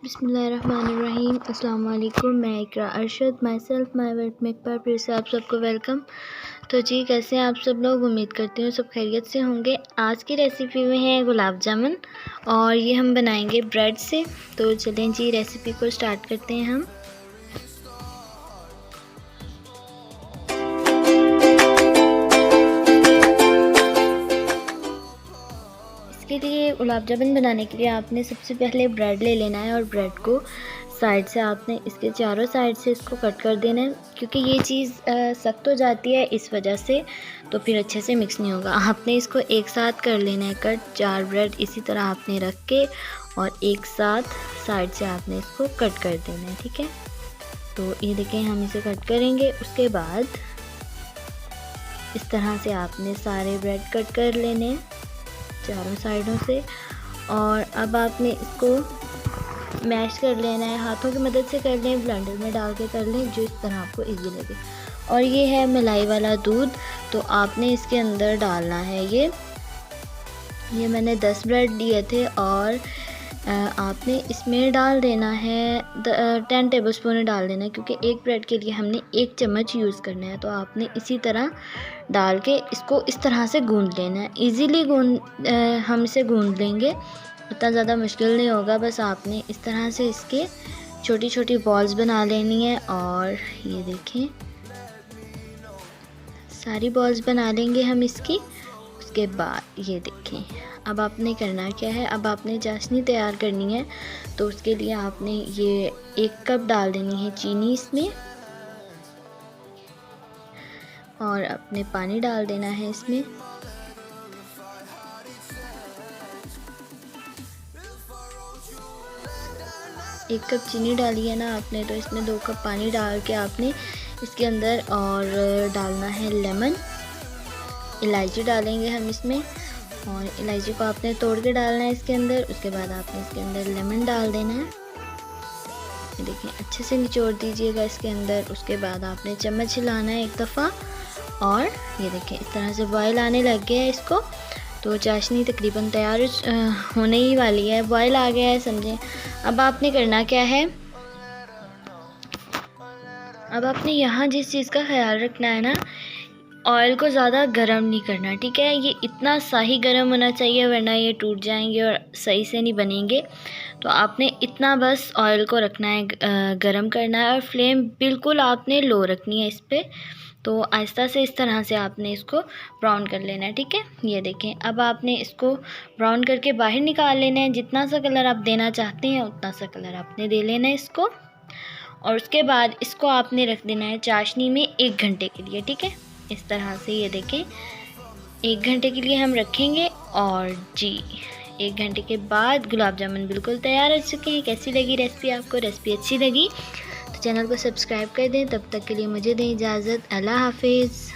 बिस्मिल्लाहिर्रहमानिर्रहीम। अस्सलाम वालेकुम। मैं इकरा अरशद माई वर्ड मेक पर फिर से आप सबको वेलकम। तो जी, कैसे हैं आप सब लोग? उम्मीद करती हूँ सब खैरियत से होंगे। आज की रेसिपी में है गुलाब जामुन और ये हम बनाएंगे ब्रेड से। तो चलें जी, रेसिपी को स्टार्ट करते हैं हम। इसके लिए गुलाब जामुन बनाने के लिए आपने सबसे पहले ब्रेड ले लेना है और ब्रेड को साइड से आपने इसके चारों साइड से इसको कट कर देना है, क्योंकि ये चीज़ सख्त हो जाती है इस वजह से, तो फिर अच्छे से मिक्स नहीं होगा। आपने इसको एक साथ कर लेना है कट। 4 ब्रेड इसी तरह आपने रख के और एक साथ साइड से आपने इसको कट कर देना है, ठीक है। तो ये देखें, हम इसे कट करेंगे। उसके बाद इस तरह से आपने सारे ब्रेड कट कर लेने हैं चारों साइडों से। और अब आपने इसको मैश कर लेना है, हाथों की मदद से कर लें, ब्लेंडर में डाल के कर लें, जो इस तरह आपको इजी लगे। और ये है मलाई वाला दूध, तो आपने इसके अंदर डालना है ये मैंने 10 ब्रेड लिए थे और आपने इसमें डाल देना है 10 टेबलस्पून डाल देना है, क्योंकि एक ब्रेड के लिए हमने 1 चम्मच यूज़ करना है। तो आपने इसी तरह डाल के इसको इस तरह से गूंद लेना है। इजीली हम इसे गूंद लेंगे, इतना ज़्यादा मुश्किल नहीं होगा। बस आपने इस तरह से इसके छोटी छोटी बॉल्स बना लेनी है। और ये देखें, सारी बॉल्स बना लेंगे हम इसकी। उसके बाद ये देखें, अब आपने करना क्या है, अब आपने चाशनी तैयार करनी है। तो उसके लिए आपने ये 1 कप डाल देनी है चीनी इसमें, और अपने पानी डाल देना है इसमें। एक कप चीनी डाली है ना आपने, तो इसमें 2 कप पानी डाल के आपने इसके अंदर और डालना है लेमन। इलायची डालेंगे हम इसमें, और इलायची को आपने तोड़ के डालना है इसके अंदर। उसके बाद आपने इसके अंदर लेमन डाल देना है। ये देखिए, अच्छे से निचोड़ दीजिएगा इसके अंदर। उसके बाद आपने चम्मच हिलाना है एक दफ़ा, और ये देखिए इस तरह से बॉयल आने लग गया है इसको। तो चाशनी तकरीबन तैयार होने ही वाली है, बॉयल आ गया है समझें। अब आपने करना क्या है, अब आपने यहाँ जिस चीज़ का ख्याल रखना है ना, ऑयल को ज़्यादा गर्म नहीं करना, ठीक है। ये इतना सा ही गर्म होना चाहिए, वरना ये टूट जाएंगे और सही से नहीं बनेंगे। तो आपने इतना बस ऑयल को रखना है, गर्म करना है, और फ्लेम बिल्कुल आपने लो रखनी है इस पर। तो आहिस्ता से इस तरह से आपने इसको ब्राउन कर लेना है, ठीक है। ये देखें, अब आपने इसको ब्राउन करके बाहर निकाल लेना है। जितना सा कलर आप देना चाहते हैं उतना सा कलर आपने दे लेना है इसको। और उसके बाद इसको आपने रख देना है चाशनी में 1 घंटे के लिए, ठीक है। इस तरह से ये देखें, 1 घंटे के लिए हम रखेंगे। और जी, 1 घंटे के बाद गुलाब जामुन बिल्कुल तैयार हो चुके हैं। कैसी लगी रेसिपी आपको? रेसिपी अच्छी लगी तो चैनल को सब्सक्राइब कर दें। तब तक के लिए मुझे दें इजाज़त। अल्लाह हाफिज़।